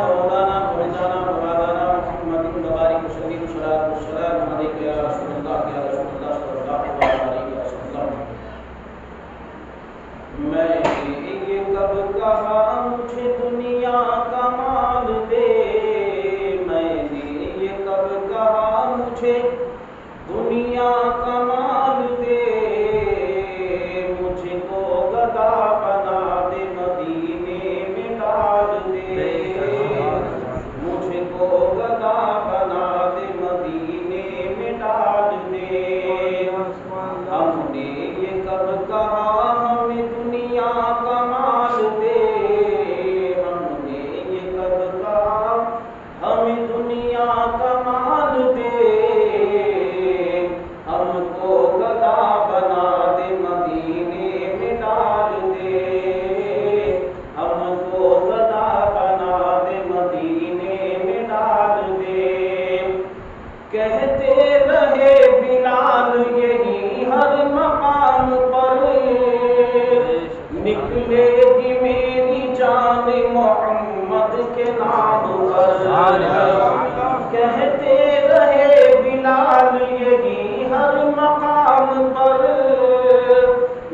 مولانا مولانا مولانا محمد مبارک وسلم صلوات والسلام علیک یا رسول اللہ صلی اللہ علیہ وسلم۔ میں نے یہ کب کہا مجھے دنیا کا مال دے، میں نے یہ کب کہا مجھے دنیا کا مال دے، مجھ کو گدا بنا دے مدینے میں ڈال دے، مجھ کو گدا بنا دے مدینے میں ڈال دے۔ ہم نے یہ کب کہا ہمیں دنیا کا مال دے، ہم نے یہ کب کہا ہمیں دنیا کا مال دے، ہم کو گدا بنا دے مدینے میں ڈال دے، ہم کو گدا بنا دے مدینے میں ڈال دے۔ کہتے رہے بلال یہی ہر مقام پر، نکلے گی میری جان محمد کے نام پر۔ کہتے رہے بلال یہی ہر مقام پر،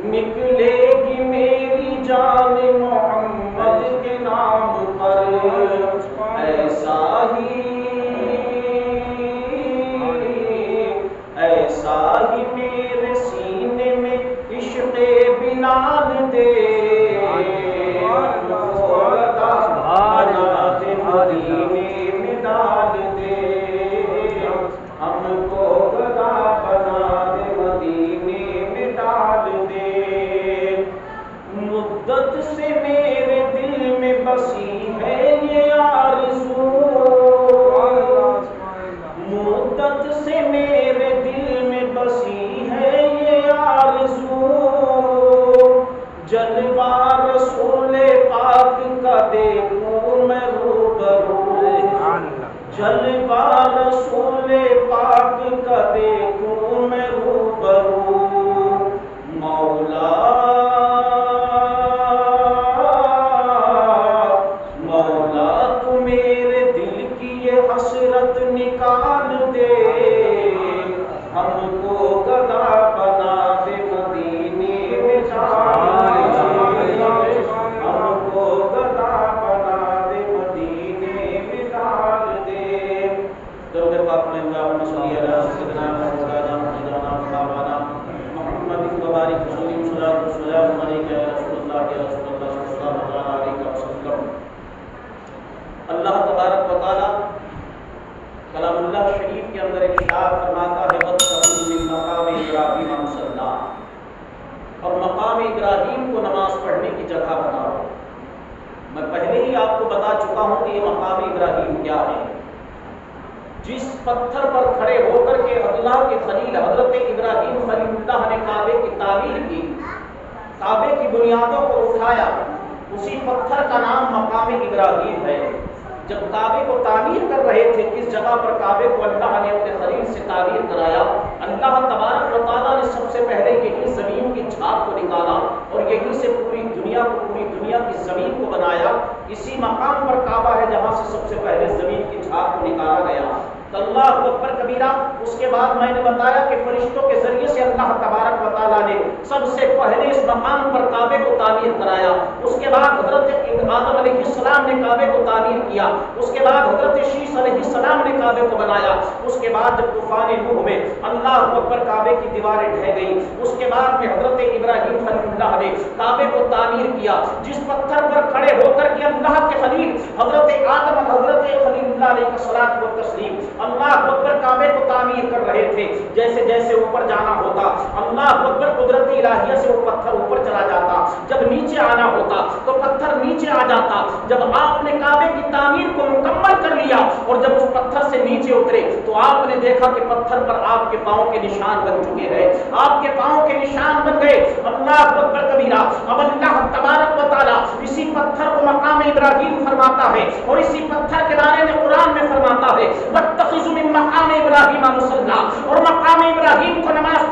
نکلے گی میری جان محمد کے نام پر۔ ایسا ہی میرے سینے میں عشق بلال دے، بنا دے مدینے میں ڈال دے، ہم کو گدا بنا دے مدینے میں ڈال دے۔ مدت سے میرے دل میں بسی ہے یہ آرزو، مدت سے میرے دل میں بسی ہے یہ آرزو، جلوہ رسول پاک کا دیکھوں میں روبرو، جلوہ رسول پاک کا دیکھوں میں روبرو۔ مولا مولا تو میرے دل کی یہ حسرت نکال دے، ہم کو گدا بنا دے مدینے میں ڈال دے، ہم کو گدا بنا دے مدینے میں ڈال دے۔ درود پاک پڑھیں اللہم صلی علی سیدنا مولانا مولانا محمد مبارک وسلم صلوات والسلام علیک یا رسول اللہ صلی اللہ علیہ وسلم۔ اللہ تبارک و تعالی کلام اللہ شریف کے اندر ارشاد فرماتا ہے وَاتَّخِذُوا مِن مَقَامِ إِبْرَاهِيمَ مُصَلًّى، اور مقام ابراہیم کو نماز پڑھنے کی جگہ بناؤ۔ میں پہلے ہی آپ کو بتا چکا ہوں کہ یہ مقام ابراہیم کیا ہے۔ جس پتھر پر کھڑے ہو کر کے اللہ کے خلیل حضرت ابراہیم خلیل اللہ نے کعبے کی تعمیر کی، کعبے کی بنیادوں کو اٹھایا، اسی پتھر کا نام مقام ابراہیم ہے۔ جب کعبے کو تعمیر کر رہے تھے، کس جگہ پر کعبے کو اللہ نے اپنے خلیل سے تعمیر کرایا؟ اللہ تبارک و تعالیٰ نے سب سے پہلے یہی زمین کی جھاگ کو نکالا اور یہی سے پوری دنیا کی زمین کو بنایا۔ اسی مقام پر کعبہ ہے جہاں سے سب سے پہلے زمین کی جھاگ کو نکالا گیا۔ اللہ اکبر کبیرہ۔ اس کے بعد میں نے بتایا کہ فرشتوں کے ذریعے سے اللہ تبارک و تعالیٰ نے سب سے پہلے اس مقام پر کعبے کو تعمیر کرایا۔ اس کے بعد حضرت آدم علیہ السلام نے کعبے کو تعمیر کیا۔ اس کے بعد حضرت شیش علیہ السلام نے کعبے کو بنایا۔ اس کے بعد جب طوفان نوح میں اللہ اکبر کعبے کی دیواریں ڈھہ گئی، اس کے بعد میں حضرت ابراہیم خلیل اللہ نے کعبے کو تعمیر کیا۔ جس پتھر پر کھڑے ہو کر کے اللہ کے خلیل حضرت آدم اور حضرت خلیل اللہ علیہ الصلوۃ والتسلیم اللہ اکبر کعبے کو تعمیر کر رہے تھے، جیسے جیسے اوپر جانا ہوتا اللہ اکبر قدرتی الہیہ سے وہ پتھر اوپر چلا جاتا، جب نیچے آنا ہوتا تو پتھر نیچے آ جاتا۔ جب آپ نے کعبے کی تعمیر کو مکمل کر لیا اور جب اس پتھر سے نیچے اترے تو آپ نے دیکھا کہ پتھر پر آپ کے پاؤں کے نشان بن چکے ہیں، آپ کے پاؤں کے نشان بن گئے۔ اللہ اکبر کبیرہ۔ اب اللہ تبارک و تعالیٰ اسی پتھر کو مقام ابراہیم فرماتا ہے اور اسی پتھر کے بارے میں قرآن میں فرماتا ہے وَاتَّخِذُوا مِن مَقَامِ إِبْرَاهِيمَ مُصَلًّى، اور مقام ابراہیم کو نماز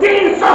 300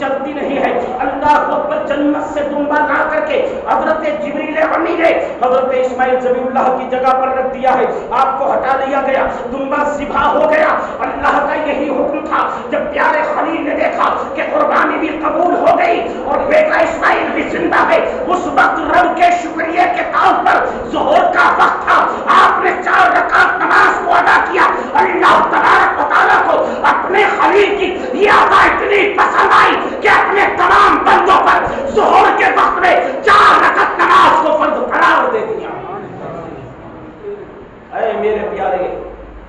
چلتی نہیں ہے۔ اللہ اکبر، جنت سے دمبا لا کر کے حضرت جبریل امی نے حضرت اسماعیل ذبیح اللہ کی جگہ پر رکھ دیا ہے، آپ کو ہٹا لیا گیا، دمبا ذبح ہو گیا۔ اللہ کا یہی حکم تھا۔ جب پیارے خلیل نے دیکھا کہ قربانی بھی قبول ہو گئی اور بیٹا اسماعیل بھی زندہ ہے، اس وقت رب کے شکریہ کے طور پر ظہر کا وقت تھا، آپ نے 4 رکعت نماز کو ادا کیا۔ اللہ تبارک و تعالیٰ کو اپنے خلیل کی یہ ادا اتنی پسند آئی کہ اپنے تمام بندوں پر ظہر کے وقت میں 4 رکعت نماز کو فرض قرار دے دیا۔ اے میرے پیارے،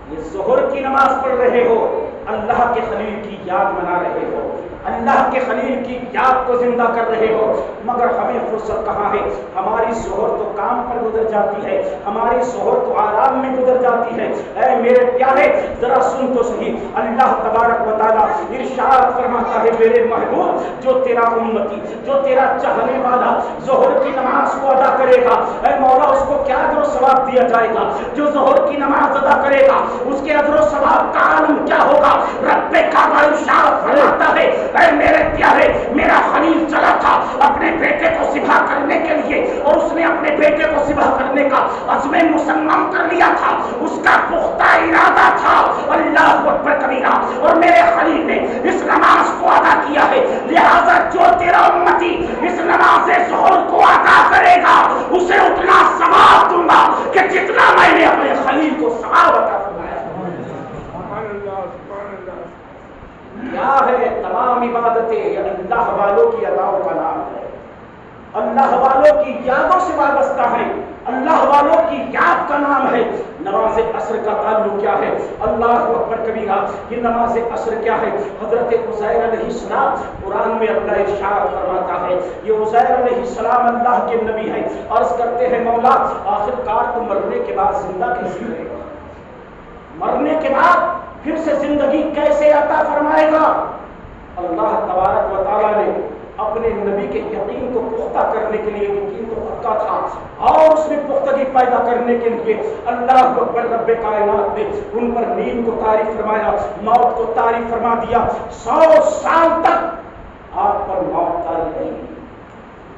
یہ ظہر کی نماز پڑھ رہے ہو، اللہ کے خلیل کی یاد منا رہے ہو، اللہ کے خلیل کی یاد کو زندہ کر رہے ہو، مگر ہمیں فرصت کہاں ہے؟ ہماری ظہر تو کام پر گزر جاتی ہے، ہماری ظہر تو آرام میں گزر جاتی ہے۔ اے میرے پیارے، ذرا سن تو صحیح، اللہ تبارک و تعالیٰ ارشاد فرماتا ہے، میرے محبوب، جو تیرا امتی، جو تیرا چاہنے والا ظہر کی نماز کو ادا کرے گا، اے مولا اس کو کیا اجر و ثواب دیا جائے گا؟ جو ظہر کی نماز ادا کرے گا اس کے اجر و ثواب کا عالم کیا ہوگا؟ رب کعبہ ارشاد فرماتا ہے، اے میرے پیارے، میرا خلیل چلا تھا اپنے بیٹے کو ذبح کرنے کے لیے، اور اس نے اپنے بیٹے کو ذبح کرنے کا عزم مصمم کر لیا تھا، اس کا پختہ ارادہ تھا، اللہ اکبر کبیرہ، اور میرے خلیل نے اس نماز کو ادا کیا ہے، لہذا جو تیرا امتی اس نماز ظہر کو ادا کرے گا اسے اتنا ثواب دوں گا کہ جتنا میں نے اپنے خلیل کو ثواب عطا فرمایا۔ کیا ہے؟ تمام عبادتیں یہ اللہ والوں کی اداؤں کا نام ہے، اللہ والوں کی یادوں سے وابستہ ہیں، اللہ والوں کی یاد کا نام ہے۔ نماز عصر کا تعلق کیا ہے؟ اللہ اکبر کبیرہ، یہ نماز عصر کیا ہے؟ حضرت عزیر علیہ السلام، قرآن میں اللہ ارشاد فرماتا ہے، یہ عزیر علیہ السلام اللہ کے نبی ہیں، عرض کرتے ہیں مولا آخر کار تو مرنے کے بعد زندہ کیسے رہے گا؟ مرنے کے بعد پھر سے زندگی کیسے عطا فرمائے گا؟ اللہ تبارک و تعالیٰ نے اپنے نبی کے یقین کو پختہ کرنے کے لیے، یقین تو پکا تھا اور اس میں پختگی پیدا کرنے کے لیے اللہ اکبر رب کائنات نے ان پر نیند کو طاری فرمایا، موت کو طاری فرما دیا۔ 100 سال تک آپ پر موت طاری رہی۔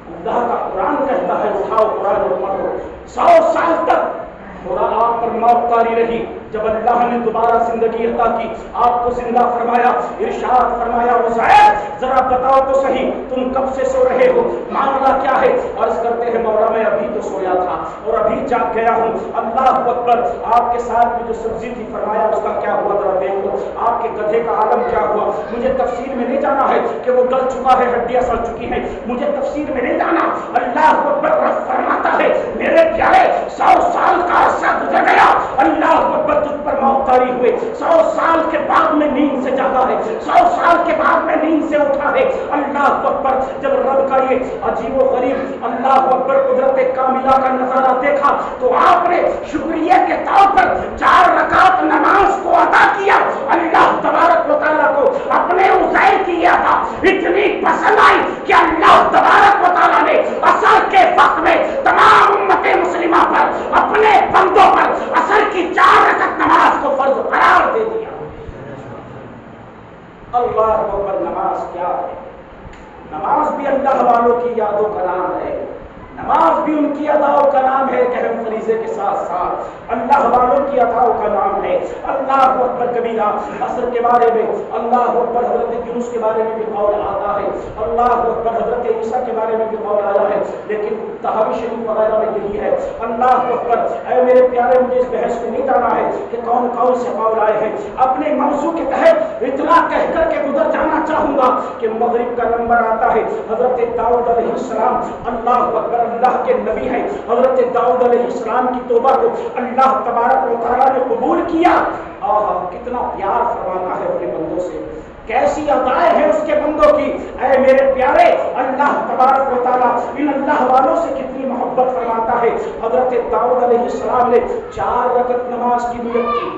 اللہ کا قرآن کہتا ہے، اٹھاؤ قرآن اور پڑھو، 100 سال تک قرآن آپ پر موت طاری رہی۔ جب اللہ نے دوبارہ زندگی عطا کی، آپ کو زندہ فرمایا، ارشاد فرمایا عزیر ذرا بتاؤ تو صحیح تم کب سے سو رہے ہو، معاملہ کیا ہے؟ عرض کرتے ہیں مولا میں ابھی تو سویا تھا اور ابھی جاگ گیا ہوں۔ اللہ اکبر، آپ کے ساتھ میں جو سبزی تھی فرمایا اس کا کیا ہوا ذرا دیکھ لو، آپ کے گدھے کا عالم کیا ہوا؟ مجھے تفسیر میں نہیں جانا ہے کہ وہ گل چکا ہے، ہڈیاں سڑ چکی ہیں، مجھے تفسیر میں نہیں جانا۔ اللہ اکبر رب فرماتا ہے میرے پیارے 100 سال کا عرصہ گزر گیا، اللہ اکبر تجھ پر موت طاری ہوئے، 100 سال کے بعد میں نیند سے جاگا ہے، 100 سال کے بعد میں نیند سے اٹھا ہے۔ اللہ اکبر، جب رب کا یہ عجیب و غریب اللہ اکبر قدرت کاملہ کا نظارہ دیکھا تو آپ نے شکریہ کے طور پر 4 رکعت نماز کو ادا کیا۔ اللہ تبارک و تعالیٰ کو اپنے عزیر کی یہ ادا اتنی پسند آئی کہ اللہ تبارک و تعالیٰ نے عصر کے وقت میں تمام امت مسلمہ پر، اپنے بندوں پر عصر کی 4 رکعت نماز کو فرض قرار دے دیا۔ اللہ اکبر، نماز کیا ہے؟ نماز بھی اللہ والوں کی یادوں کا نام ہے، نماز بھی ان کی اداؤں کا نام ہے، کہ ہم فریضے کے ساتھ ساتھ اللہ والوں کی اداؤں کا نام ہے۔ اللہ اکبر کبیرہ، عصر کے بارے میں اللہ اکبر حضرت یونس کے بارے میں بھی قول آتا ہے، اللہ اکبر حضرت عیسیٰ کے بارے میں بھی قول آیا ہے، لیکن تحاوی شریف وغیرہ میں یہی ہے۔ اللہ اکبر، اے میرے پیارے، مجھے اس بحث میں نہیں جانا ہے کہ کون کون سے قول آئے ہیں، اپنے موضوع کے تحت اتنا کہہ کر کے گزر جانا چاہوں گا کہ مغرب کا نمبر آتا ہے حضرت داؤد علیہ السلام، اللہ اکبر اللہ کے نبی ہیں، حضرت داؤد علیہ السلام کی توبہ کو اللہ تبارک و تعالیٰ نے قبول کیا۔ آہا، کتنا پیار فرماتا ہے اپنے بندوں سے، کیسی ادائیں ہیں اس کے بندوں کی۔ اے میرے پیارے، اللہ تبارک و تعالیٰ ان اللہ والوں سے کتنی محبت فرماتا ہے۔ حضرت داؤد علیہ السلام نے 4 رکعت نماز کی نیت کی،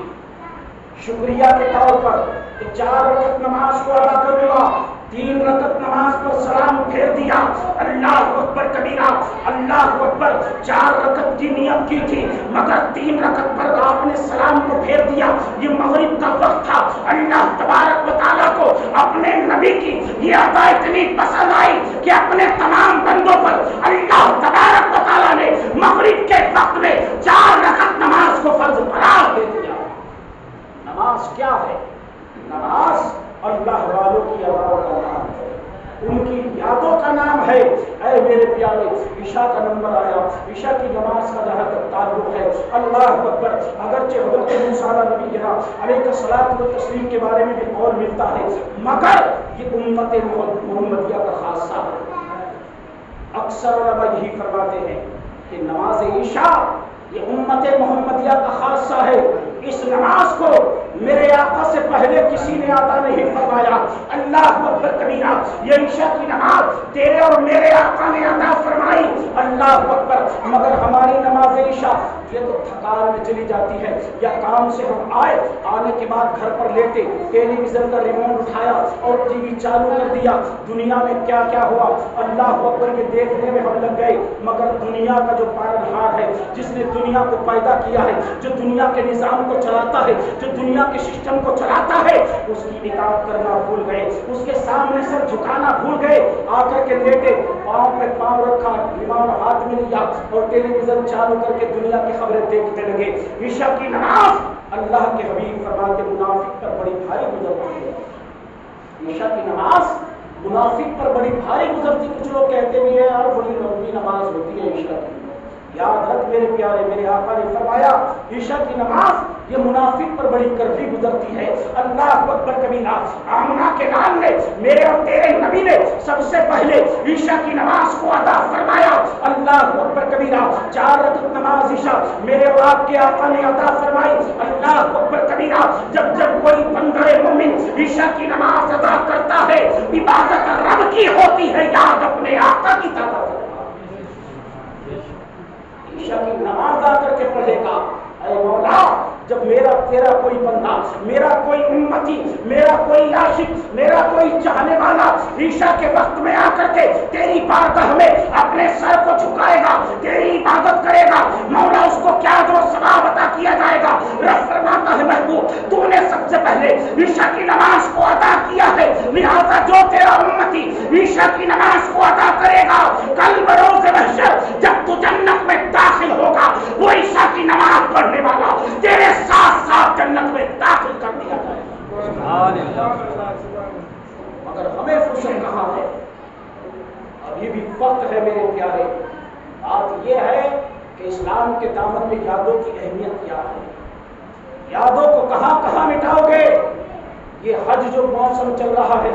شکریہ کے طور پر کہ 4 رکعت نماز کو ادا کروں گا، 3 رکعت نماز پر سلام پھیر دیا۔ اللہ اکبر کبیرہ، اللہ اکبر، 4 رکعت کی نیت کی تھی مگر 3 رکعت پر آپ نے سلام کو پھیر دیا۔ یہ مغرب کا وقت تھا، اللہ تبارک و تعالیٰ کو اپنے نبی کی یہ عطا اتنی پسند آئی کہ اپنے تمام بندوں پر اللہ تبارک و تعالیٰ نے مغرب کے وقت میں 4 رکعت نماز کو فرض قرار دے دیا۔ نماز کیا ہے؟ نماز اللہ والوں کی یادوں کا نام ہے، ان کی یادوں کا نام ہے۔ اے میرے پیارے، عشاء کا نمبر آیا، عشاء کی نماز کا جہاں تک تعلق ہے، اللہ اکبر، اگرچہ حضرت موسیٰ نبی علیہ الصلوۃ والتسلیم کے بارے میں بھی قول ملتا ہے، مگر یہ امت محمدیہ کا خاصہ ہے۔ اکثر علماء یہی فرماتے ہیں کہ نماز عشاء یہ امت محمدیہ کا خاصہ ہے۔ اس نماز کو میرے آقا سے پہلے کسی نے عطا نہیں فرمایا۔ اللہ اکبر کبیرہ، یہ عشاء کی نماز تیرے اور میرے آقا نے عطا فرمائی، اللہ اکبر۔ مگر ہماری نماز عشاء یہ تو تھکان میں چلی جاتی ہے، یا کام سے ہم آنے کے بعد گھر پر لیٹے ٹیلی ویژن کا ریموٹ اٹھایا اور ٹی وی چالو کر دیا، دنیا میں کیا کیا ہوا اللہ اکبر کے دیکھنے میں ہم لگ گئے۔ مگر دنیا کا جو پالنہار ہے، جس نے دنیا کو پیدا کیا ہے، جو دنیا کے نظام کو چلاتا ہے، جو دنیا کے سسٹم کو چلاتا ہے، اس کی اطاعت کرنا بھول گئے، اس کے سامنے سر جھکانا بھول گئے۔ آ کر کے لیٹے، پاؤں پہ پاؤں رکھا، ریموٹ ہاتھ میں لیا اور ٹیلی ویژن چالو کر کے دنیا کی خبریں دیکھتے لگے۔ عشاء کی نماز اللہ کے حبیب فرماتے منافق پر بڑی بھاری گزرتی ہے۔ عشاء کی نماز منافق پر بڑی بھاری گزرتی۔ کچھ لوگ کہتے بھی ہیں یار بڑی لمبی نماز ہوتی ہے عشاء کی۔ یاد رکھ میرے پیارے، میرے آقا نے فرمایا عشاء کی نماز یہ منافق پر بڑی کڑوی گزرتی ہے۔ اللہ اکبر کبیرہ، آمنہ کے نام نے میرے اور تیرے نبی نے سب سے پہلے عشاء کی نماز کو ادا فرمایا۔ اللہ اکبر کبیرہ، 4 رکعت نماز عشاء میرے اور آپ کے آقا نے ادا فرمائی۔ اللہ اکبر کبیرہ، جب کوئی بندہ مومن عشاء کی نماز ادا کرتا ہے، عبادت رب کی ہوتی ہے، یاد اپنے آقا کی طرف۔ عشاء کی نماز آ کر کے پڑھے گا، اے مولا جب میرا تیرا کوئی بندہ، میرا کوئی امتی، میرا کوئی عاشق، میرا کوئی چاہنے والا عشاء کے وقت میں آ کر کے تیری بارگاہ میں اپنے سر کو جھکائے گا، تیری عبادت کرے گا، مولا اس کو کیا جو ثواب عطا کیا جائے گا۔ رب فرماتا ہے محبوب تو نے سب سے پہلے عشاء کی نماز کو ادا کیا ہے، لہذا جو تیرا امتی عشاء کی نماز کو ادا کرے گا، کل بروز محشر جب تو جنت میں داخل ہوگا، وہ عشاء کی نماز پڑھنے والا تیرے ساتھ ساتھ جنت میں داخل کر دیا جائے گا۔ مگر ہمیں فرصت کہاں ہے؟ ابھی بھی وقت ہے میرے پیارے۔ بات یہ ہے کہ اسلام کے دامن میں یادوں کی اہمیت کیا ہے، یادوں کو کہاں کہاں مٹاؤ گے؟ یہ حج جو موسم چل رہا ہے،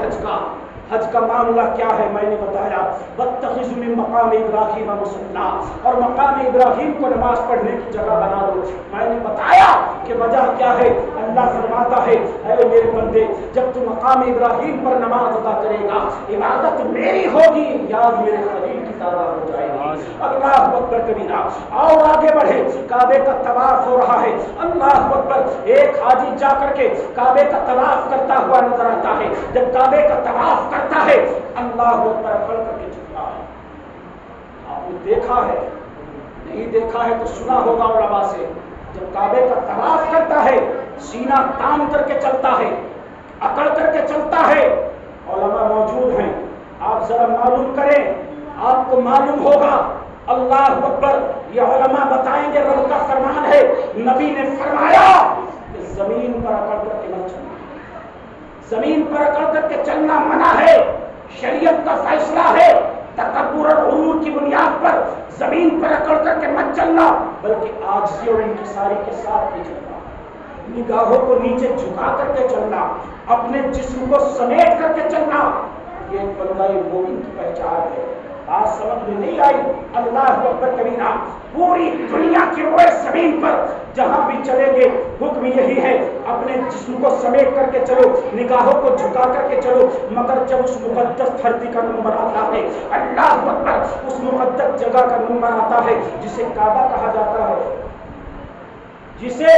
حج کا معاملہ کیا ہے میں نے بتایا، واتخذوا من مقام ابراہیم مصلی، اور مقام ابراہیم کو نماز پڑھنے کی جگہ بنا دو۔ میں نے بتایا کہ وجہ کیا ہے، اللہ فرماتا ہے اے میرے بندے جب تو مقام ابراہیم پر نماز ادا کرے گا، عبادت میری ہوگی، یاد میرے خلیل کی تازہ ہو جائے گی۔ اللہ اکبر کبیرہ، اور آگے بڑھے، کعبے کا طواف ہو رہا ہے، اللہ اکبر، ایک حاجی جا کر کے کعبے کا طواف کرتا ہوا نظر آتا ہے، جب کعبے کا طواف کرتا ہے اللہ اکبر پڑھ کر کے جھکتا ہے۔ آپ نے دیکھا ہے، نہیں دیکھا ہے تو سنا ہوگا علماء سے، جب کعبے کا طواف کرتا ہے سینہ تان کر کے چلتا ہے، اکڑ کر کے چلتا ہے۔ علماء موجود ہیں، آپ ذرا معلوم کریں، آپ کو معلوم ہوگا۔ اللہ اکبر، یہ علماء بتائیں گے، رب کا فرمان ہے، نبی نے فرمایا کہ زمین پر اکڑ کر کے مت چلنا، زمین پر اکڑ کر کے چلنا منع ہے، شریعت کا فیصلہ ہے۔ تکبر اور غرور کی بنیاد پر زمین پر اکڑ کر کے مت چلنا، بلکہ عاجزی اور انکساری کے ساتھ بھی چلنا، نگاہوں کو نیچے جھکا کر کے چلنا، اپنے جسم کو سمیٹ کر کے چلنا، یہ ایک بندہ مومن کی پہچان ہے۔ بات سمجھ میں نہیں آئی؟ اللہ اکبر کبیرہ، پوری دنیا کی روئے زمین پر جہاں بھی چلیں گے حکم یہی ہے، اپنے جسم کو سمیٹ کر کے چلو، نگاہوں کو جھکا کر کے چلو۔ مگر جب اس مقدس دھرتی کا نمبر آتا ہے، اللہ اکبر، اس مقدس جگہ کا نمبر آتا ہے جسے کعبہ کہا جاتا ہے، جسے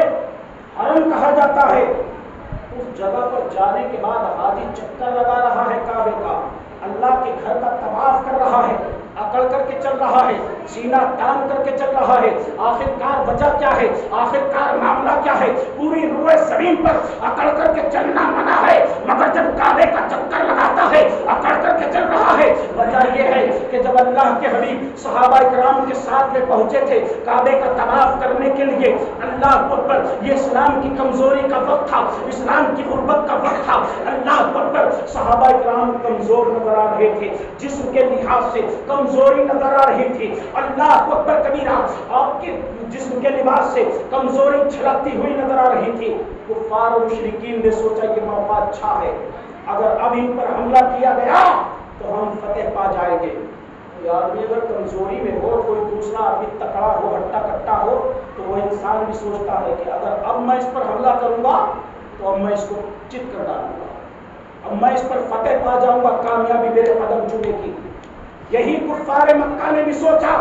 حرم کہا جاتا ہے، اس جگہ پر جانے کے بعد حاجی چکر لگا رہا ہے کعبے کا، اللہ کے گھر کا طواف کر رہا ہے، اکڑ کر کے چل رہا ہے، سینہ تان کر کے چل رہا ہے، آخرکار وجہ کیا ہے، آخرکار معاملہ کیا ہے؟ پوری روئے زمین پر اکڑ کر کے چلنا منع ہے، مگر جب کعبے کا چکر لگاتا ہے اکڑ کر کے چل رہا ہے۔ وجہ یہ ہے کہ جب اللہ کے حبیب صحابہ کرام کے ساتھ میں پہنچے تھے کعبے کا طواف کرنے کے لیے، اللہ اکبر، یہ اسلام کی کمزوری کا وقت تھا، اسلام کی غربت کا وقت تھا، اللہ اکبر، صحابہ کرام کمزور نظر آ رہے تھے، جسم کے لحاظ سے کمزوری نظر آ رہی تھی، اللہ اکبر کبیرہ، آپ کے جسم کے لباس سے کمزوری چھلکتی ہوئی نظر آ رہی تھی۔ کفار و مشرکین نے سوچا یہ موقع اچھا ہے، اگر اب ان پر حملہ کیا گیا تو ہم فتح پا جائیں گے۔ آدمی اگر کمزوری میں ہو، کوئی دوسرا آدمی تکڑا ہو، ہٹا کٹا ہو، تو وہ انسان بھی سوچتا ہے کہ اگر اب میں اس پر حملہ کروں گا تو اب میں اس کو چت کر ڈالوں گا، اب میں اس پر فتح پا جاؤں گا، کامیابی میرے قدم چومے گی۔ یہی کفار مکہ نے بھی سوچا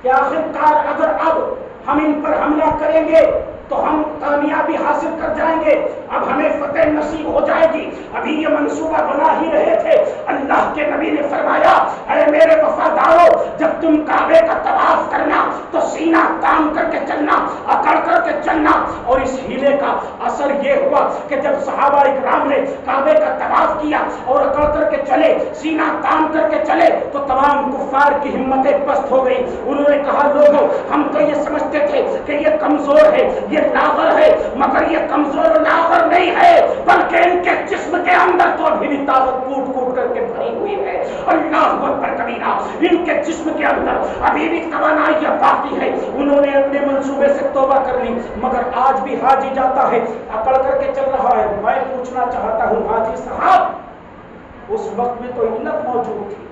کہ آخرکار اگر اب ہم ان پر حملہ کریں گے تو ہم کامیابی حاصل کر جائیں گے، اب ہمیں فتح نصیب ہو جائے گی۔ ابھی یہ منصوبہ بنا ہی رہے تھے، اللہ کے نبی نے فرمایا، اے میرے وفادارو، جب تم کعبے کا طواف کرنا تو سینہ تان کر کے چلنا، اکڑ کر کے چلنا۔ اور اس ہیلے کا اثر یہ ہوا کہ جب صحابہ اکرام نے کعبے کا طواف کیا اور اکڑ کر کے چلے، سینہ تان کر کے چلے، تو تمام کفار کی ہمتیں پست ہو گئی۔ انہوں نے کہا، لوگوں، ہم تو یہ سمجھتے تھے کہ یہ کمزور ہے، یہ لاغر ہے، مگر یہ کمزور و لاغر نہیں ہے، بلکہ ان کے جسم کے اندر تو ابھی بھی طاقت کوٹ کوٹ کر کے بھری ہوئی ہے۔ اللہ اکبر کبیرہ، ان کے جسم کے اندر ابھی بھی توانائیاں باقی ہے۔ انہوں نے اپنے منصوبے سے توبہ کر لی، مگر آج بھی حاجی جاتا ہے اکڑ کر کے چل رہا ہے۔ میں پوچھنا چاہتا ہوں حاجی صاحب، اس وقت میں تو علت موجود تھی،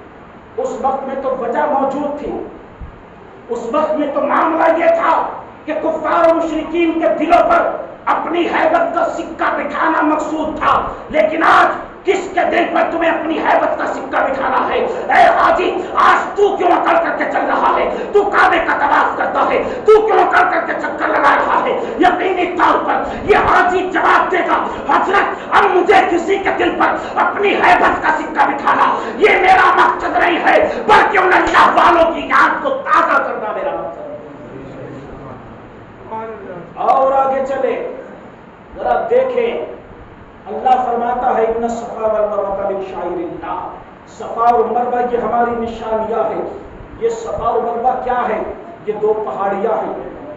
اس وقت میں تو وجہ موجود تھی، اس وقت میں تو معاملہ یہ تھا کہ کفار و مشرکین کے دلوں پر اپنی ہیبت کا سکہ بٹھانا مقصود تھا، لیکن آج کس کے دل پر تمہیں اپنی ہیبت کا سکہ بٹھانا ہے؟ اے حاجی، آج تو کیوں اکڑ کر کے چل رہا ہے؟ تو کعبے کا طواف کرتا ہے، تو کیوں اکڑ کر کے چکر لگا رہا ہے؟ یقینی طور پر یہ حاجی جواب دے گا، حضرت، اب مجھے کسی کے دل پر اپنی ہیبت کا سکہ بٹھانا یہ میرا مقصد نہیں ہے، بلکہ ان اللہ والوں کی یاد کو تازہ کرنا میرا مقصد۔ اور آگے چلے، ذرا دیکھیں، اللہ فرماتا ہے ان الصفا والمروہ من شعائر اللہ، صفا اور مروہ یہ ہماری نشانیاں ہیں۔ یہ صفا اور مروہ کیا ہے؟ یہ دو پہاڑیاں ہیں،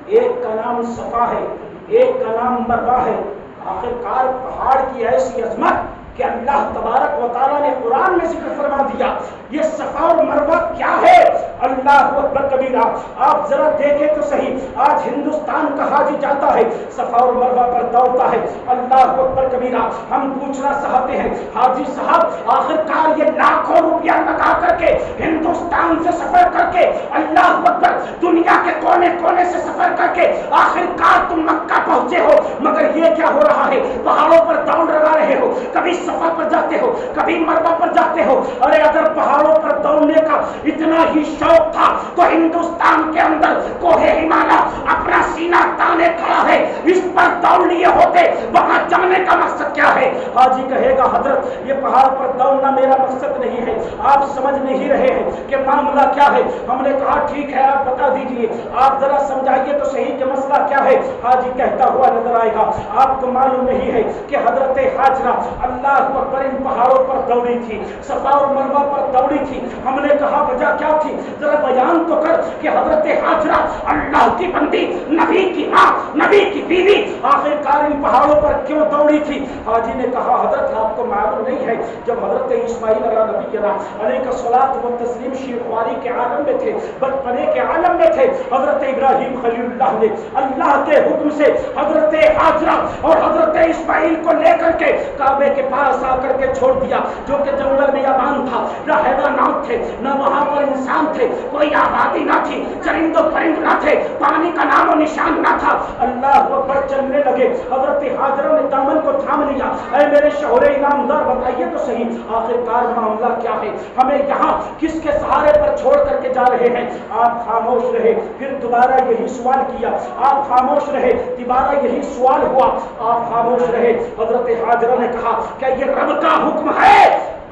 ایک کا نام صفا ہے، ایک کا نام مروہ ہے۔ آخرکار پہاڑ کی ایسی عظمت کہ اللہ تبارک و تعالیٰ نے قرآن میں ذکر فرما دیا۔ یہ صفا اور مروہ کیا ہے؟ اللہ اکبر کبیرہ، آپ ذرا دیکھیں تو صحیح، آج ہندوستان کا حاجی جاتا ہے صفا اور مروہ پر دوڑتا ہے۔ اللہ اکبر کبیرہ، ہم پوچھنا چاہتے ہیں حاجی صاحب، آخرکار یہ لاکھوں روپیہ لگا کر کے ہندوستان سے سفر کر کے، اللہ اکبر، دنیا کے کونے کونے سے سفر کر کے آخرکار تم مکہ پہنچے ہو، مگر یہ کیا ہو رہا ہے؟ پہاڑوں پر دوڑ لگا رہے ہو، کبھی صفا پر جاتے ہو، کبھی مروہ پر جاتے ہو۔ ارے اگر پہاڑوں پر دوڑنے کا اتنا ہی شوق تھا تو ہندوستان کے اندر کوہ ہمالیہ اپنا سینہ تانے کھڑا ہے، اس پر دوڑ لیے ہوتے، وہاں جانے کا مقصد کیا ہے؟ حاجی کہے گا، حضرت، یہ پہاڑ پر دوڑنا میرا مقصد نہیں ہے، آپ سمجھ نہیں رہے ہیں کہ معاملہ کیا ہے۔ ہم نے کہا ٹھیک ہے، آپ بتا دیجئے، آپ ذرا سمجھائیے تو صحیح کہ مسئلہ کیا ہے۔ حاجی کہتا ہوا نظر آئے گا، آپ کو معلوم نہیں ہے کہ حضرت حاجرہ اللہ اکبر ان پہاڑوں پر دوڑی تھی، صفا اور مروہ پر دوڑی تھی۔ ہم نے کہا وجہ کیا تھی؟ ذرا بیان تو کر کہ حضرت حاجرہ اللہ کی بندی، نبی کی ماں، نبی کی بیوی، آخرکار ان پہاڑوں پر کیوں دوڑی تھی؟ حاجی نے کہا، حضرت آپ کو معلوم نہیں ہے، جب حضرت اسماعیل علیہ نبی علیہ الصلوۃ والتسلیم شیخواری کے عالم میں تھے، بچپنے کے عالم میں تھے، حضرت ابراہیم خلیل اللہ نے اللہ کے حکم سے حضرت حاجرہ اور حضرت اسماعیل کو لے کر کے کعبے کے پاس آ کر کے چھوڑ دیا، جو کہ جنگل میں بیابان تھا، نہ حیوانات تھے، نہ وہاں پر انسان تھے، کوئی آبادی نہ تھی، چرند و پرند نہ تھے، پانی کا نام و نشان نہ تھا۔ اللہ اکبر، چلنے لگے، حضرت حاجرہ نے دامن کو تھام لیا۔ اے میرے شوہر انعامدار، بتائیے تو صحیح آخرکار معاملہ کیا ہے؟ ہمیں یہاں کس کے سہارے پر چھوڑ کر کے جا رہے ہیں؟ آپ خاموش رہے، پھر دوبارہ یہی سوال کیا، آپ خاموش رہے، دوبارہ یہی سوال ہوا، آپ خاموش رہے۔ حضرت حاجرہ نے کہا، کیا یہ رب کا حکم ہے؟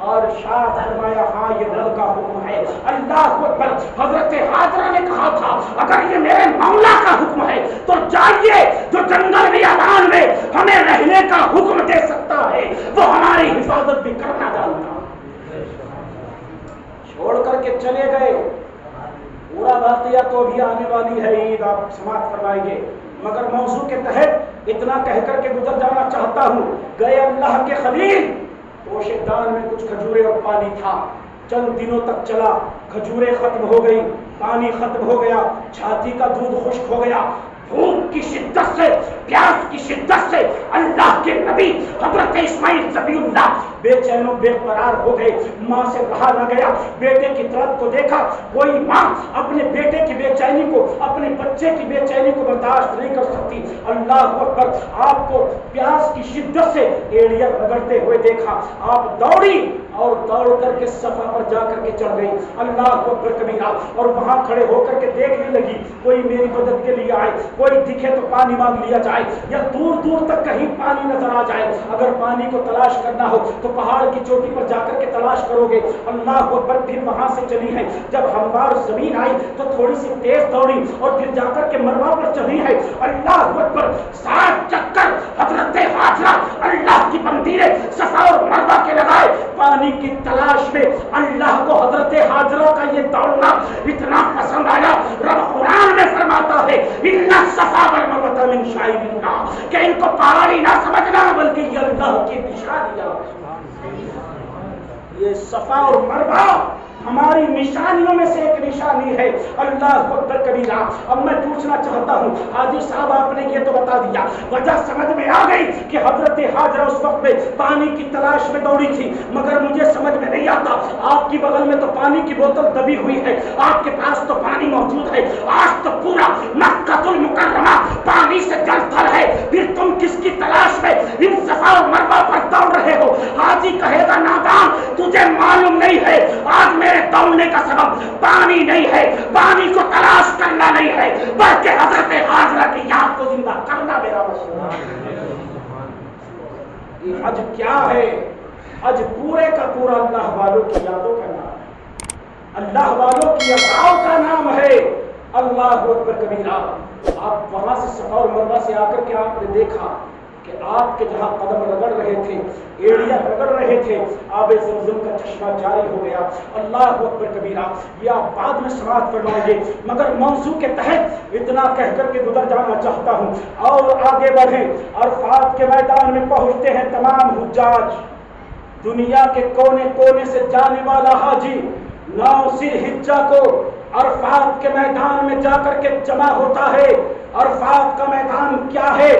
اور شاد فرمایا، ہاں یہ رب کا حکم ہے۔ اللہ اکبر، حضرت حاضرہ نے کہا تھا اگر یہ میرے مولا کا حکم ہے تو جائیے، جو جنگل بیابان میں ہمیں رہنے کا حکم دے سکتا ہے وہ ہماری حفاظت بھی کرنا جانتا۔ چھوڑ کر کے چلے گئے۔ پورا واقعہ تو بھی آنے والی ہے، عید آپ سماعت فرمائیں گے، مگر موضوع کے تحت اتنا کہہ کر کے گزر جانا چاہتا ہوں۔ گئے اللہ کے خلیل، پوشے دان میں کچھ کھجورے اور پانی تھا، چند دنوں تک چلا، کھجوریں ختم ہو گئی، پانی ختم ہو گیا، چھاتی کا دودھ خشک ہو گیا، بھوک کی شدت سے، پیاس کی شدت سے اللہ کے نبی حضرت اسماعیل ذبیح اللہ بے چین و بے قرار ہو گئے۔ ماں سے رہا نہ گیا، بیٹے کی طرف کو دیکھا، کوئی ماں اپنے بیٹے کی بے چینی کو، اپنے بچے کی بے چینی کو برداشت نہیں کر سکتی۔ اللہ اکبر، آپ کو پیاس کی شدت سے ایڑیاں رگڑتے ہوئے دیکھا، آپ دوڑی اور دوڑ کر کے صفا پر جا کر کے چڑھ گئی۔ اللہ اکبر کبیرہ، اور وہاں کھڑے ہو کر کے دیکھنے لگی کوئی میری مدد کے لیے آئے، کوئی دکھے تو پانی مانگ لیا جائے، یا دور دور تک کہیں پانی نظر آ جائے۔ اگر پانی کو تلاش کرنا ہو تو پہاڑ کی چوٹی پر جا کر کے تلاش کرو گے۔ اللہ اکبر، پھر وہاں سے چلی ہے، جب ہموار زمین آئی تو تھوڑی سی تیز دوڑی اور پھر جا کر کے مروا پر چلی ہے۔ اللہ اکبر، 7 چکر حضرت حاجرہ اللہ کی بندی نے صفا اور مروا کے لگائے پانی کی تلاش میں۔ اللہ کو حضرت حاجرہ کا یہ دوڑنا اتنا پسند آیا، رب قرآن میں فرماتا ہے ان الصفا والمروہ من شعائر اللہ، کہ ان کو پہاڑی نہ سمجھنا بلکہ یہ اللہ کی نشانیاں۔ یہ صفا اور مروہ ہماری نشانیوں میں سے ایک نشانی ہے۔ اللہ اکبر کبیرہ۔ اب میں پوچھنا چاہتا ہوں، حاجی صاحب آپ نے یہ تو بتا دیا، وجہ سمجھ میں آ گئی کہ حضرت حاجرہ اس وقت میں پانی کی تلاش میں دوڑی تھی، مگر مجھے سمجھ میں نہیں آتا، آپ کی بغل میں تو پانی کی بوتل دبی ہوئی ہے، آپ کے پاس تو پانی موجود ہے، آج تو پورا مکہ المکرمہ پانی سے جل تھل ہے، پھر تم کس کی تلاش میں ان صفا اور مروہ پر دوڑ رہے ہو؟ حاجی کہے گا نادان، تجھے معلوم نہیں ہے آج میرے دوڑنے کا سبب پانی نہیں ہے، پانی کو تلاش کرنا نہیں ہے، بلکہ حضرت حاجرہ کی یاد کو زندہ کرنا میرا مشغلہ ہے۔ حج کیا ہے؟ حج پورے کا پورا اللہ والوں کی یادوں کا نام ہے، اللہ والوں کی اداؤں کا نام ہے۔ اللہ اکبر کبیرہ۔ آپ وہاں سے صفا اور مروہ سے آ کر کے آپ نے دیکھا کہ آپ کے جہاں قدم رگڑ رہے تھے، ایڑیاں رگڑ رہے تھے، آب زمزم کا چشمہ جاری ہو گیا۔ اللہ اکبر کبیرہ۔ یہ آپ بعد میں سماعت فرمائیں گے، مگر موضوع کے تحت اتنا کہہ کر کے گزر جانا چاہتا ہوں اور آگے بڑھیں۔ عرفات کے میدان میں پہنچتے ہیں تمام حجاج، دنیا کے کونے کونے سے جانے والا حاجی 9 ذی الحجہ کو عرفات کے میدان میں جا کر کے جمع ہوتا ہے۔ عرفات کا میدان کیا ہے؟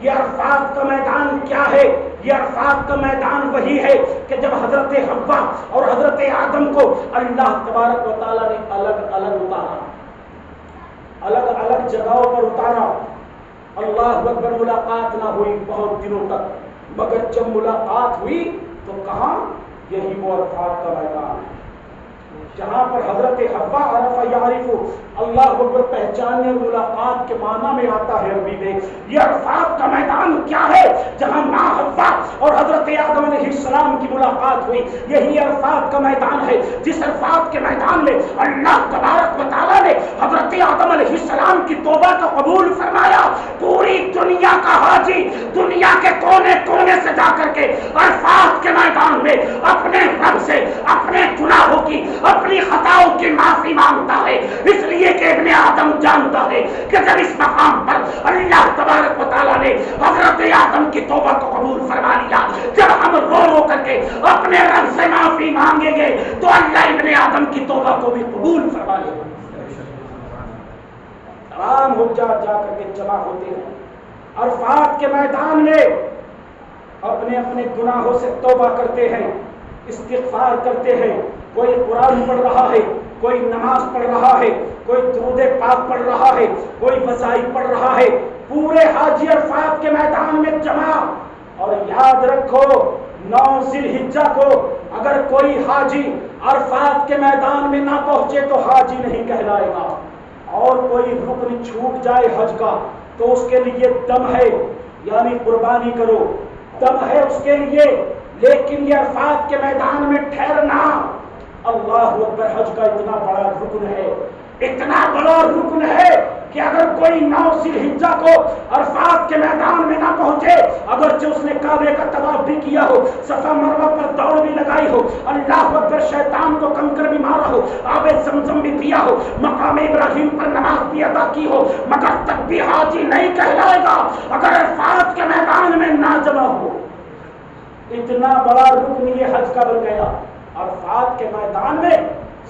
یہ عرفات کا میدان کیا ہے؟ یہ عرفات کا میدان وہی ہے کہ جب حضرت حوا اور حضرت آدم کو اللہ تبارک و تعالیٰ نے الگ الگ اتارا، الگ الگ جگہوں پر اتارا۔ اللہ اکبر، ملاقات نہ ہوئی بہت دنوں تک، مگر جب ملاقات ہوئی تو کہاں؟ یہی وہ عرفات کا میدان ہے جہاں پر حضرت حوا عرف یعرف، اللہ اکبر، پہچاننے اور ملاقات کے معنی میں آتا ہے عربی میں۔ یہ عرفات کا میدان کیا ہے؟ جہاں ماں حوا اور حضرت آدم علیہ السلام کی ملاقات ہوئی، یہی عرفات کا میدان ہے جس عرفات کے میدان میں اللہ تبارک و تعالیٰ نے حضرت آدم علیہ السلام کی توبہ کو قبول فرمایا۔ پوری دنیا کا حاجی دنیا کے کونے کونے سے جا کر کے عرفات کے میدان میں اپنے رب سے اپنے گناہوں کی، اپنی خطاؤں کی معافی مانگتا ہے، اس لیے کہ ابن آدم جانتا ہے کہ جب اس مقام پر اللہ تبارک و تعالیٰ نے حضرت آدم کی توبہ کو قبول فرما لیا، جب ہم رو رو کر کے اپنے رب سے معافی مانگیں گے تو اللہ ابن آدم کی توبہ کو بھی قبول فرما لے گا۔ تمام حجاج جا کر کے جمع ہوتے ہیں عرفات کے میدان میں، اپنے اپنے گناہوں سے توبہ کرتے ہیں، استغفار کرتے ہیں۔ کوئی قرآن پڑھ رہا ہے، کوئی نماز پڑھ رہا ہے، کوئی درود پاک پڑھ رہا ہے، کوئی وظائف پڑھ رہا ہے۔ پورے حاجی عرفات کے میدان میں جمع، اور یاد رکھو 9 ذی الحجہ کو اگر کوئی حاجی عرفات کے میدان میں نہ پہنچے تو حاجی نہیں کہلائے گا، اور کوئی رکن چھوٹ جائے حج کا تو اس کے لیے دم ہے، یعنی قربانی کرو، دم ہے اس کے لیے۔ لیکن یہ عرفات کے میدان میں ٹھہرنا اللہ اکبر، حج کا اتنا بڑا رکن ہے، اتنا بڑا رکن ہے کہ اگر کوئی 9 ذی الحجہ کو عرفات کے میدان میں نہ پہنچے، اگرچہ اس نے کعبے کا طواف بھی کیا ہو، صفا مروہ پر دوڑ بھی لگائی ہو، اللہ اکبر، شیطان کو کنکر بھی مارا ہو، آب زمزم بھی پیا ہو، مقام ابراہیم پر نماز بھی ادا کی ہو، مگر تب بھی حاجی نہیں کہلائے گا اگر عرفات کے میدان میں نہ جمع ہو۔ اتنا بڑا رکن یہ حج کا بن گیا۔ عرفات کے میدان میں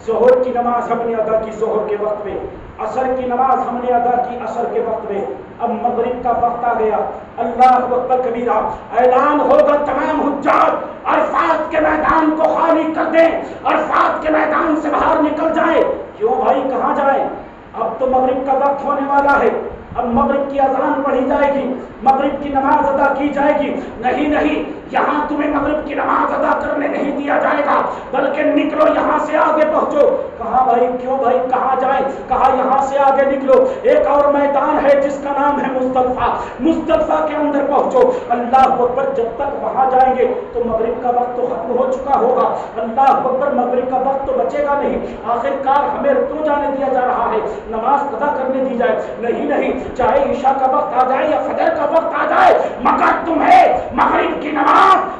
ظہر کی نماز ہم نے ادا کی ظہر کے وقت میں، عصر کی نماز ہم نے ادا کی عصر کے وقت میں، اب مغرب کا وقت آ گیا، اللہ اکبر کبیرہ، اعلان ہوگا تمام حجاج عرفات کے میدان کو خالی کر دیں، عرفات کے میدان سے باہر نکل جائیں۔ کیوں بھائی، کہاں جائیں؟ اب تو مغرب کا وقت ہونے والا ہے، اب مغرب کی اذان پڑھی جائے گی، مغرب کی نماز ادا کی جائے گی۔ نہیں نہیں، یہاں تمہیں مغرب کی نماز ادا کرنے نہیں دیا جائے گا، بلکہ نکلو یہاں سے آگے پہنچو۔ کہاں بھائی، کیوں بھائی، کہاں جائیں؟ کہا یہاں سے آگے نکلو، ایک اور میدان ہے جس کا نام ہے مزدلفہ، مزدلفہ کے اندر پہنچو۔ اللہ اکبر، جب تک وہاں جائیں گے تو مغرب کا وقت تو ختم ہو چکا ہوگا، اللہ اکبر، مغرب کا وقت تو بچے گا نہیں۔ آخر کار ہمیں کیوں جانے دیا جا رہا ہے؟ نماز ادا کرنے دی جائے۔ نہیں نہیں، چاہے عشاء کا وقت آ جائے یا فجر کا وقت آ جائے، مگر تمہیں مغرب کی نماز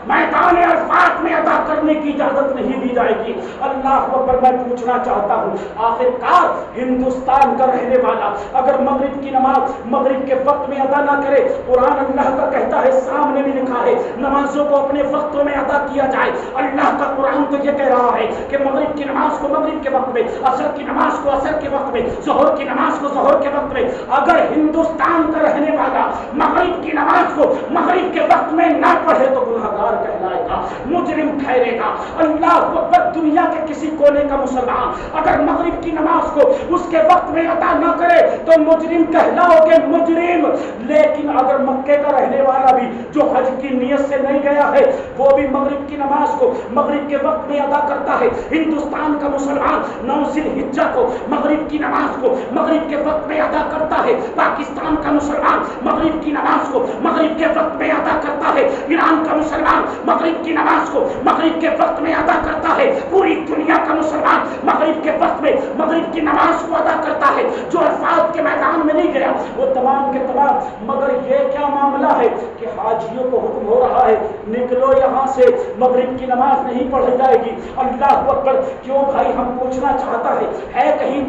میدان عرفات میں ادا کرنے کی اجازت نہیں دی جائے گی۔ اللہ اکبر، میں پوچھنا چاہتا ہوں، آخر کار ہندوستان کا رہنے والا اگر مغرب کی نماز مغرب کے وقت میں ادا نہ کرے، قرآن اللہ کا کہتا ہے، سامنے بھی لکھا ہے، نمازوں کو اپنے وقتوں میں ادا کیا جائے۔ اللہ کا قرآن تو یہ کہہ رہا ہے کہ مغرب کی نماز کو مغرب کے وقت میں، عصر کی نماز کو عصر کے وقت میں، ظہر کی نماز کو ظہر کے وقت میں۔ اگر ہندوستان کا رہنے والا مغرب کی نماز کو مغرب کے وقت میں نہ پڑھے تو گنہگار کہلائے گا، مجرم ٹھہرے گا۔ اللہ اکبر، دنیا کے کسی کونے کا مسلمان اگر مغرب کی نماز کو اس کے وقت میں ادا نہ کرے تو مجرم کہلاؤ گے، مجرم۔ لیکن اگر مکے کا رہنے والا بھی جو حج کی نیت سے نہیں گیا ہے، وہ بھی مغرب کی نماز کو مغرب کے وقت میں ادا کرتا ہے، ہندوستان کا مسلمان 9 ذی الحجہ کو مغرب کی نماز کو مغرب کے وقت میں ادا کرتا ہے، پاکستان کا مسلمان مغرب کی نماز کو مغرب کے وقت میں ادا کرتا ہے، ایران کا مسلمان مغرب کی نماز کو مغرب کے وقت میں ادا کرتا ہے، پوری دنیا کا مسلمان مغرب کے وقت میں مغرب کی نماز کو ادا کرتا ہے۔ جو عرفات کے میدان میں نہیں گیا وہ تمام کے تمام، مگر یہ کیا معاملہ ہے کہ حاجیوں کو حکم ہو رہا ہے، نکلو یہاں سے، مغرب کی نماز نہیں پڑھی جائے گی۔ اللہ اکبر، کیوں بھائی، ہم پوچھنا چاہتا ہے کہیں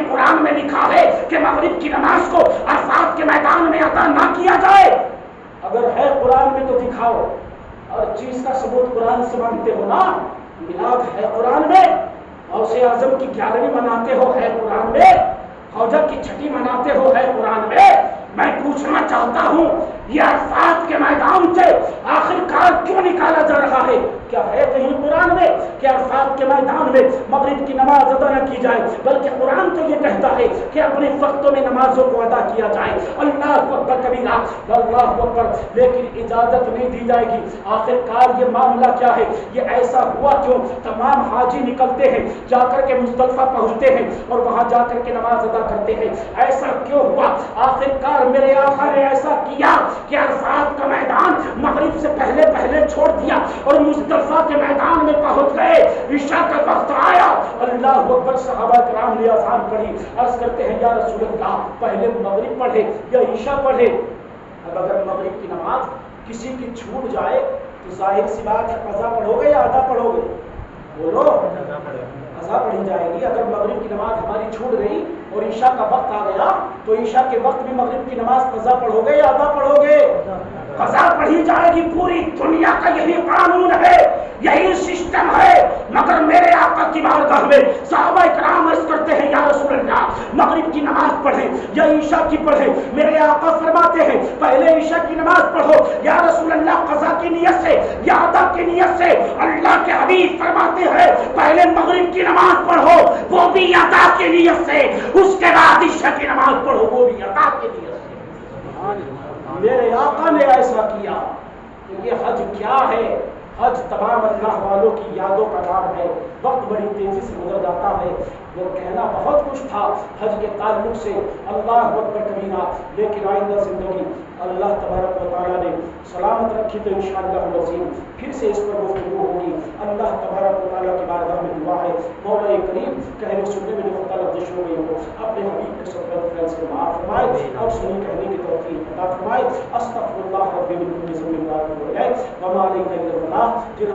قرآن میں لکھا ہے کہ مغرب کی نماز کو عرفات کے میدان میں ادا نہ کیا جائے؟ اگر ہے قرآن میں تو دکھاؤ، اور چیز کا ثبوت قرآن سے مانگتے ہو نا۔ میلاد ہے قرآن میں، غوث اعظم کی 11ویں مناتے ہو، ہے قرآن میں، خواجہ کی 6ٹی مناتے ہو، ہے قرآن میں۔ میں پوچھنا چاہتا ہوں، یہ عرفات کے میدان سے آخر کار کیوں نکالا جا رہا ہے؟ کیا ہے کہیں قرآن میں کہ عرفات کے میدان میں مغرب کی نماز ادا نہ کی جائے؟ بلکہ قرآن تو یہ کہتا ہے کہ اپنے وقتوں میں نمازوں کو ادا کیا جائے۔ اللہ اکبر کبیرہ، اللہ اکبر، لیکن اجازت نہیں دی جائے گی۔ آخر کار یہ معاملہ کیا ہے؟ یہ ایسا ہوا کیوں؟ تمام حاجی نکلتے ہیں، جا کر کے مزدلفہ پہنچتے ہیں اور وہاں جا کر کے نماز ادا کرتے ہیں۔ ایسا کیوں ہوا؟ آخر کار میرے آقا نے ایسا کیا کہ عرفات کا میدان مغرب سے پہلے چھوڑ دیا اور مزدلفہ کے میدان میں پہنچ گئے۔ عشاء کا وقت آیا، اللہ اکبر، صحابہ کرام نے اذان پڑھی، عرض کرتے ہیں یا رسول اللہ، پہلے مغرب پڑھے یا عشاء پڑھے؟ اب اگر مغرب کی نماز کسی کی چھوٹ جائے تو ظاہر سی بات ہے، قضا پڑھو گے یا ادا پڑھو گے؟ بولو، قضا پڑھی جائے گی۔ اگر مغرب کی نماز ہماری چھوٹ گئی اور عشاء کا وقت آ گیا تو عشاء کے وقت میں مغرب کی نماز قضا پڑھو گے یا ادا پڑھو گے؟ قضا پڑھی جائے گی۔ پوری دنیا کا یہی قانون ہے، یہی سسٹم ہے، مگر میرے آقا کی بارگاہ میں صحابہ کرام عرض کرتے ہیں یا رسول اللہ، مغرب کی نماز پڑھیں یا عشاء کی پڑھیں؟ میرے آقا فرماتے ہیں پہلے عشاء کی نماز پڑھو یا رسول اللہ، قضا کی نیت سے یا ادا کی نیت سے؟ اللہ کے حبیب فرماتے ہیں پہلے مغرب کی نماز پڑھو، وہ بھی ادا کی نیت سے، اس کے بعد عشاء کی نماز پڑھو، وہ بھی ادا کی نیت سے۔ میرے آقا نے ایسا کیا۔ یہ حج کیا ہے؟ حج تمام اللہ والوں کی یادوں کا نام ہے. وقت بڑی تیزی سے گزر جاتا ہے. وہ کہنا بہت کچھ تھا حج کے تعلق سے، اللہ اکبر کبیرہ، لیکن آئندہ زندگی اللہ تبارک و تعالیٰ نے سلامت رکھی تو انشاءاللہ العظیم پھر سے اس پر گفتگو ہوگی. اللہ تبارک و تعالیٰ کی بارگاہ میں دعا ہے مولا کریم کہنے سننے میں جو خطا لفظ ہو گئی ہو اپنے حبیب کے صحبت سے معاف فرمائے اور صحیح کہنے کی توفیق عطا فرمائے. استغفر اللہ ربی من کل ذنب واتوب الیہ وما علینا الا البلاغ.